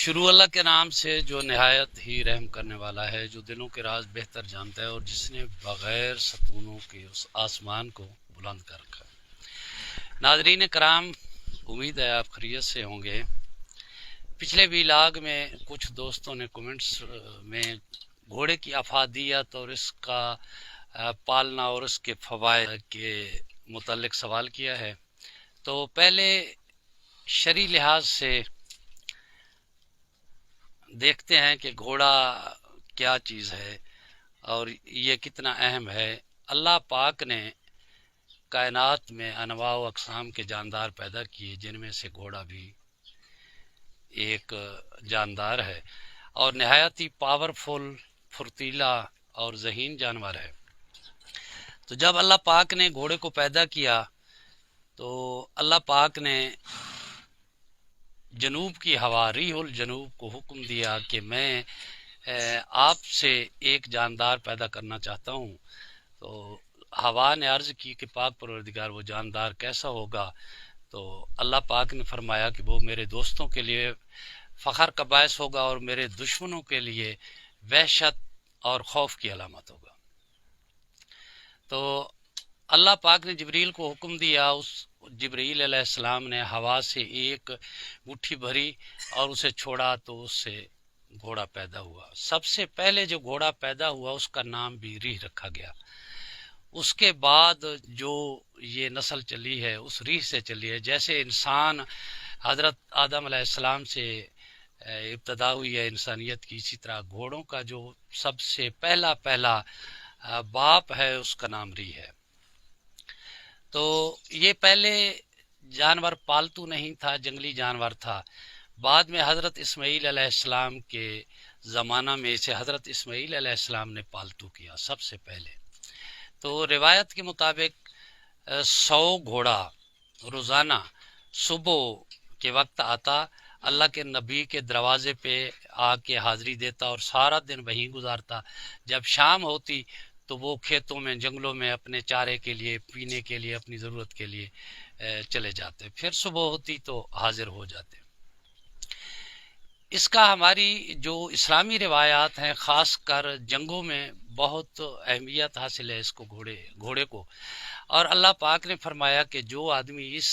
شروع اللہ کے نام سے جو نہایت ہی رحم کرنے والا ہے، جو دلوں کے راز بہتر جانتا ہے اور جس نے بغیر ستونوں کے اس آسمان کو بلند کر رکھا ہے۔ ناظرین کرام، امید ہے آپ خیریت سے ہوں گے۔ پچھلے ویلاگ میں کچھ دوستوں نے کومنٹس میں گھوڑے کی افادیت اور اس کا پالنا اور اس کے فوائد کے متعلق سوال کیا ہے۔ تو پہلے شرعی لحاظ سے دیکھتے ہیں کہ گھوڑا کیا چیز ہے اور یہ کتنا اہم ہے۔ اللہ پاک نے کائنات میں انواع و اقسام کے جاندار پیدا کیے، جن میں سے گھوڑا بھی ایک جاندار ہے اور نہایت ہی پاورفل، پھرتیلا اور ذہین جانور ہے۔ تو جب اللہ پاک نے گھوڑے کو پیدا کیا تو اللہ پاک نے جنوب کی ہوا ریح الجنوب کو حکم دیا کہ میں آپ سے ایک جاندار پیدا کرنا چاہتا ہوں۔ تو ہوا نے عرض کی کہ پاک پروردگار وہ جاندار کیسا ہوگا؟ تو اللہ پاک نے فرمایا کہ وہ میرے دوستوں کے لیے فخر کا باعث ہوگا اور میرے دشمنوں کے لیے وحشت اور خوف کی علامت ہوگا۔ تو اللہ پاک نے جبریل کو حکم دیا، اس جبریل علیہ السلام نے ہوا سے ایک مٹھی بھری اور اسے چھوڑا تو اس سے گھوڑا پیدا ہوا۔ سب سے پہلے جو گھوڑا پیدا ہوا اس کا نام بھی ریح رکھا گیا۔ اس کے بعد جو یہ نسل چلی ہے اس ریح سے چلی ہے۔ جیسے انسان حضرت آدم علیہ السلام سے ابتدا ہوئی ہے انسانیت کی، اسی طرح گھوڑوں کا جو سب سے پہلا باپ ہے اس کا نام ریح ہے۔ تو یہ پہلے جانور پالتو نہیں تھا، جنگلی جانور تھا۔ بعد میں حضرت اسماعیل علیہ السلام کے زمانہ میں اسے حضرت اسماعیل علیہ السلام نے پالتو کیا سب سے پہلے۔ تو روایت کے مطابق 100 گھوڑا روزانہ صبح کے وقت آتا، اللہ کے نبی کے دروازے پہ آ کے حاضری دیتا اور سارا دن وہیں گزارتا۔ جب شام ہوتی تو وہ کھیتوں میں، جنگلوں میں اپنے چارے کے لیے، پینے کے لیے، اپنی ضرورت کے لیے چلے جاتے، پھر صبح ہوتی تو حاضر ہو جاتے۔ اس کا ہماری جو اسلامی روایات ہیں، خاص کر جنگوں میں بہت اہمیت حاصل ہے اس کو، گھوڑے کو۔ اور اللہ پاک نے فرمایا کہ جو آدمی اس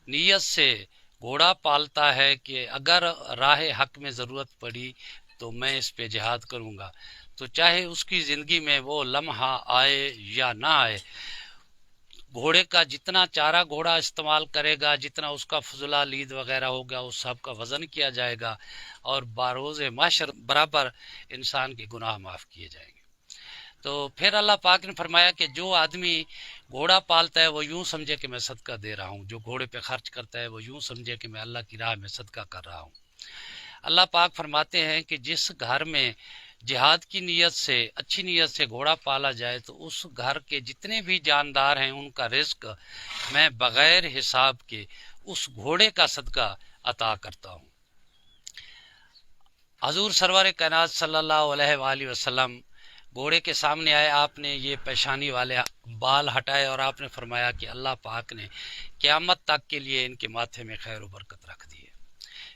نیت سے گھوڑا پالتا ہے کہ اگر راہ حق میں ضرورت پڑی تو میں اس پہ جہاد کروں گا، تو چاہے اس کی زندگی میں وہ لمحہ آئے یا نہ آئے، گھوڑے کا جتنا چارہ گھوڑا استعمال کرے گا، جتنا اس کا فضلہ لید وغیرہ ہوگا، اس سب کا وزن کیا جائے گا اور باروز محشر برابر انسان کے گناہ معاف کیے جائیں گے۔ تو پھر اللہ پاک نے فرمایا کہ جو آدمی گھوڑا پالتا ہے وہ یوں سمجھے کہ میں صدقہ دے رہا ہوں، جو گھوڑے پہ خرچ کرتا ہے وہ یوں سمجھے کہ میں اللہ کی راہ میں صدقہ کر رہا ہوں۔ اللہ پاک فرماتے ہیں کہ جس گھر میں جہاد کی نیت سے، اچھی نیت سے گھوڑا پالا جائے تو اس گھر کے جتنے بھی جاندار ہیں ان کا رزق میں بغیر حساب کے اس گھوڑے کا صدقہ عطا کرتا ہوں۔ حضور سرور کائنات صلی اللہ علیہ وآلہ وسلم گھوڑے کے سامنے آئے، آپ نے یہ پیشانی والے بال ہٹائے اور آپ نے فرمایا کہ اللہ پاک نے قیامت تک کے لیے ان کے ماتھے میں خیر و برکت رکھ دی ہے۔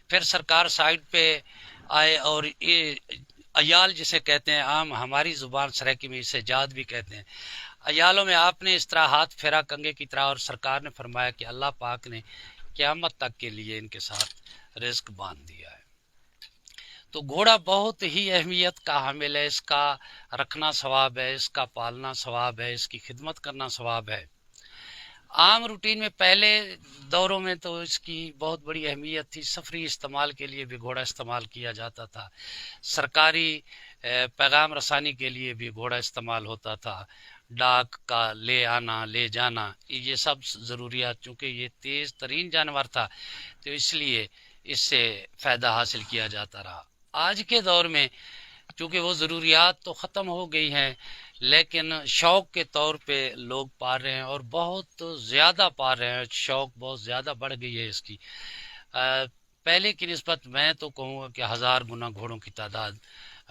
پھر سرکار سائڈ پہ آئے اور یہ عیال جسے کہتے ہیں، عام ہماری زبان سریکی میں اسے جاد بھی کہتے ہیں، عیالوں میں آپ نے اس طرح ہاتھ پھیرا کنگے کی طرح اور سرکار نے فرمایا کہ اللہ پاک نے قیامت تک کے لیے ان کے ساتھ رزق باندھ دیا ہے۔ تو گھوڑا بہت ہی اہمیت کا حامل ہے، اس کا رکھنا ثواب ہے، اس کا پالنا ثواب ہے، اس کی خدمت کرنا ثواب ہے۔ عام روٹین میں پہلے دوروں میں تو اس کی بہت بڑی اہمیت تھی، سفری استعمال کے لیے بھی گھوڑا استعمال کیا جاتا تھا، سرکاری پیغام رسانی کے لیے بھی گھوڑا استعمال ہوتا تھا، ڈاک کا لے آنا لے جانا، یہ سب ضروریات، چونکہ یہ تیز ترین جانور تھا تو اس لیے اس سے فائدہ حاصل کیا جاتا رہا۔ آج کے دور میں چونکہ وہ ضروریات تو ختم ہو گئی ہیں، لیکن شوق کے طور پہ لوگ پال رہے ہیں اور بہت زیادہ پال رہے ہیں، شوق بہت زیادہ بڑھ گئی ہے اس کی۔ پہلے کی نسبت میں تو کہوں گا کہ 1000 گنا گھوڑوں کی تعداد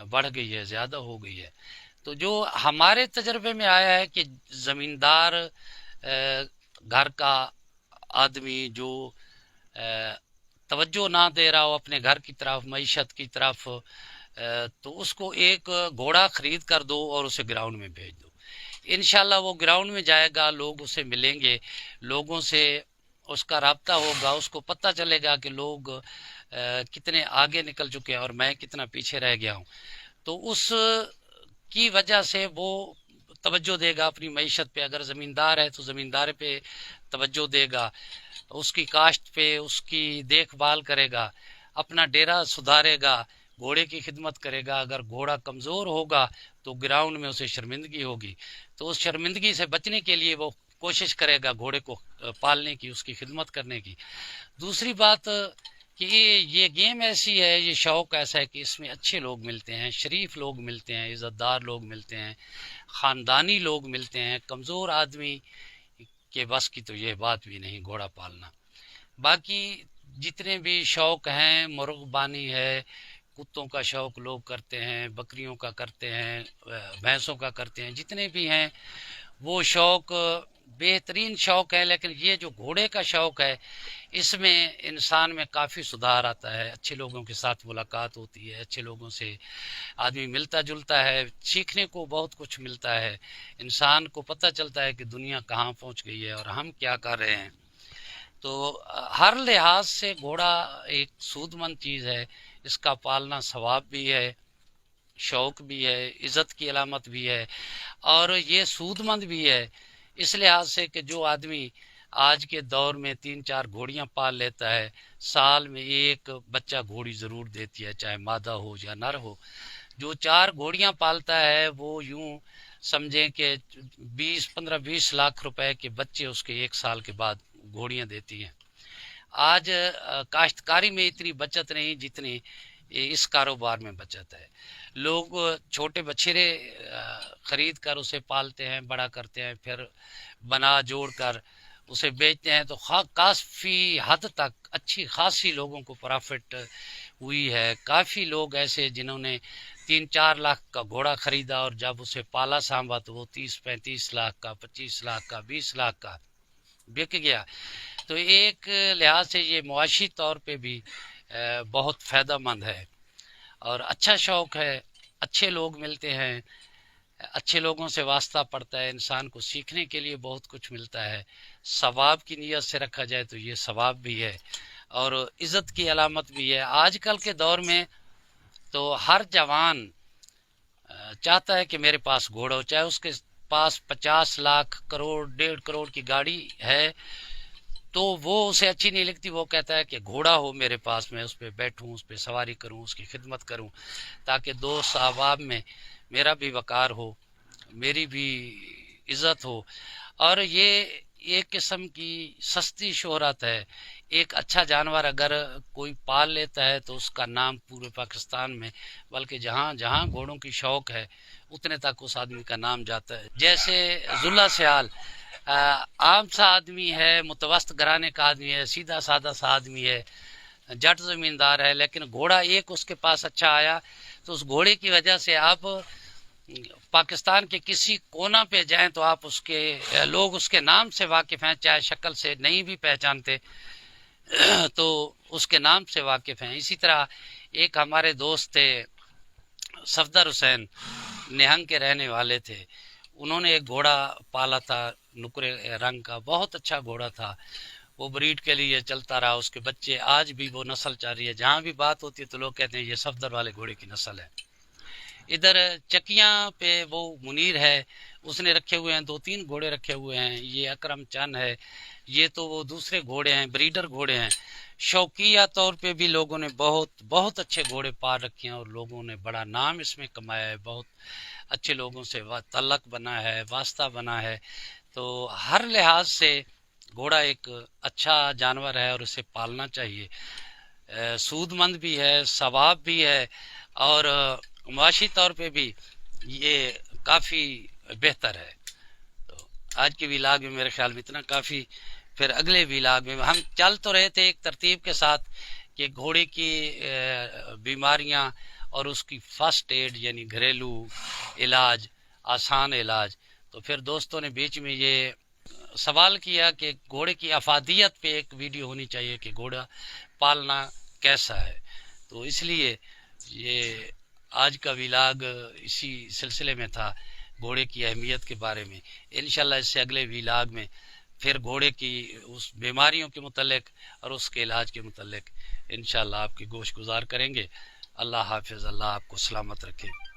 بڑھ گئی ہے، زیادہ ہو گئی ہے۔ تو جو ہمارے تجربے میں آیا ہے کہ زمیندار گھر کا آدمی جو توجہ نہ دے رہا ہو اپنے گھر کی طرف، معیشت کی طرف، تو اس کو ایک گھوڑا خرید کر دو اور اسے گراؤنڈ میں بھیج دو. انشاءاللہ وہ گراؤنڈ میں جائے گا، لوگ اسے ملیں گے، لوگوں سے اس کا رابطہ ہوگا، اس کو پتہ چلے گا کہ لوگ کتنے آگے نکل چکے ہیں اور میں کتنا پیچھے رہ گیا ہوں. تو اس کی وجہ سے وہ توجہ دے گا اپنی معیشت پہ. اگر زمیندار ہے تو زمیندار پہ توجہ دے گا، اس کی کاشت پہ اس کی دیکھ بھال کرے گا، اپنا ڈیرا سدھارے گا، گھوڑے کی خدمت کرے گا. اگر گھوڑا کمزور ہوگا تو گراؤنڈ میں اسے شرمندگی ہوگی، تو اس شرمندگی سے بچنے کے لیے وہ کوشش کرے گا گھوڑے کو پالنے کی، اس کی خدمت کرنے کی. دوسری بات کہ یہ گیم ایسی ہے، یہ شوق ایسا ہے کہ اس میں اچھے لوگ ملتے ہیں، شریف لوگ ملتے ہیں، عزت دار لوگ ملتے ہیں، خاندانی لوگ ملتے ہیں. کمزور آدمی کے بس کی تو یہ بات بھی نہیں گھوڑا پالنا. باقی جتنے بھی شوق ہیں، مرغ بانی ہے، کتوں کا شوق لوگ کرتے ہیں، بکریوں کا کرتے ہیں، بھینسوں کا کرتے ہیں، جتنے بھی ہیں وہ شوق بہترین شوق ہے. لیکن یہ جو گھوڑے کا شوق ہے، اس میں انسان میں کافی سدھار آتا ہے. اچھے لوگوں کے ساتھ ملاقات ہوتی ہے، اچھے لوگوں سے آدمی ملتا جلتا ہے، سیکھنے کو بہت کچھ ملتا ہے. انسان کو پتہ چلتا ہے کہ دنیا کہاں پہنچ گئی ہے اور ہم کیا کر رہے ہیں. تو ہر لحاظ سے گھوڑا ایک سود مند چیز ہے. اس کا پالنا ثواب بھی ہے، شوق بھی ہے، عزت کی علامت بھی ہے، اور یہ سود مند بھی ہے اس لحاظ سے کہ جو آدمی آج کے دور میں 3-4 گھوڑیاں پال لیتا ہے، سال میں ایک بچہ گھوڑی ضرور دیتی ہے، چاہے مادہ ہو یا نر ہو. جو 4 گھوڑیاں پالتا ہے وہ یوں سمجھیں کہ 15-20 لاکھ روپے کے بچے اس کے 1 سال کے بعد گھوڑیاں دیتی ہیں. آج کاشتکاری میں اتنی بچت نہیں جتنی اس کاروبار میں بچت ہے. لوگ چھوٹے بچھیرے خرید کر اسے پالتے ہیں، بڑا کرتے ہیں، پھر بنا جوڑ کر اسے بیچتے ہیں. تو کافی حد تک اچھی خاصی لوگوں کو پرافٹ ہوئی ہے. کافی لوگ ایسے جنہوں نے 3-4 لاکھ کا گھوڑا خریدا اور جب اسے پالا سانبھا تو وہ 30-35 لاکھ کا، 25 لاکھ کا، 20 لاکھ کا بک گیا. تو ایک لحاظ سے یہ معاشی طور پہ بھی بہت فائدہ مند ہے اور اچھا شوق ہے. اچھے لوگ ملتے ہیں، اچھے لوگوں سے واسطہ پڑتا ہے، انسان کو سیکھنے کے لیے بہت کچھ ملتا ہے. ثواب کی نیت سے رکھا جائے تو یہ ثواب بھی ہے اور عزت کی علامت بھی ہے. آج کل کے دور میں تو ہر جوان چاہتا ہے کہ میرے پاس گھوڑا ہو، چاہے اس کے پاس 50 لاکھ، کروڑ، 1.5 کروڑ کی گاڑی ہے تو وہ اسے اچھی نہیں لگتی. وہ کہتا ہے کہ گھوڑا ہو میرے پاس، میں اس پہ بیٹھوں، اس پہ سواری کروں، اس کی خدمت کروں، تاکہ دوست احباب میں میرا بھی وقار ہو، میری بھی عزت ہو. اور یہ ایک قسم کی سستی شہرت ہے. ایک اچھا جانور اگر کوئی پال لیتا ہے تو اس کا نام پورے پاکستان میں، بلکہ جہاں جہاں گھوڑوں کی شوق ہے اتنے تک اس آدمی کا نام جاتا ہے. جیسے ذواللہ سیال عام سا آدمی ہے، متوسط گھرانے کا آدمی ہے، سیدھا سادہ سا آدمی ہے، جٹ زمیندار ہے، لیکن گھوڑا ایک اس کے پاس اچھا آیا تو اس گھوڑے کی وجہ سے آپ پاکستان کے کسی کونا پہ جائیں تو آپ اس کے لوگ اس کے نام سے واقف ہیں، چاہے شکل سے نہیں بھی پہچانتے تو اس کے نام سے واقف ہیں. اسی طرح ایک ہمارے دوست تھے صفدر حسین، نہنگ کے رہنے والے تھے. انہوں نے ایک گھوڑا پالا تھا نکرے رنگ کا، بہت اچھا گھوڑا تھا. وہ بریڈ کے لیے چلتا رہا، اس کے بچے آج بھی وہ نسل جاری ہے. جہاں بھی بات ہوتی ہے تو لوگ کہتے ہیں یہ صفدر والے گھوڑے کی نسل ہے. ادھر چکیاں پہ وہ منیر ہے، اس نے رکھے ہوئے ہیں 2-3 گھوڑے رکھے ہوئے ہیں. یہ اکرم چند ہے، یہ تو وہ دوسرے گھوڑے ہیں، بریڈر گھوڑے ہیں. شوقیہ طور پہ بھی لوگوں نے بہت بہت اچھے گھوڑے پال رکھے ہیں اور لوگوں نے بڑا نام اس میں کمایا ہے. بہت اچھے لوگوں سے تعلق بنا ہے، واسطہ بنا ہے. تو ہر لحاظ سے گھوڑا ایک اچھا جانور ہے اور اسے پالنا چاہیے. سود مند بھی ہے، ثواب بھی ہے، اور معاشی طور پہ بھی یہ کافی بہتر ہے. تو آج کے ویلاگ میں میرے خیال میں اتنا کافی. پھر اگلے ویلاگ میں ہم چل تو رہے تھے ایک ترتیب کے ساتھ کہ گھوڑے کی بیماریاں اور اس کی فرسٹ ایڈ یعنی گھریلو علاج، آسان علاج. تو پھر دوستوں نے بیچ میں یہ سوال کیا کہ گھوڑے کی افادیت پہ ایک ویڈیو ہونی چاہیے کہ گھوڑا پالنا کیسا ہے۔ تو اس لیے یہ آج کا ویلاگ اسی سلسلے میں تھا، گھوڑے کی اہمیت کے بارے میں۔ انشاءاللہ اس سے اگلے ویلاگ میں پھر گھوڑے کی اس بیماریوں کے متعلق اور اس کے علاج کے متعلق انشاءاللہ آپ کی گوش گزار کریں گے۔ اللہ حافظ، اللہ آپ کو سلامت رکھے۔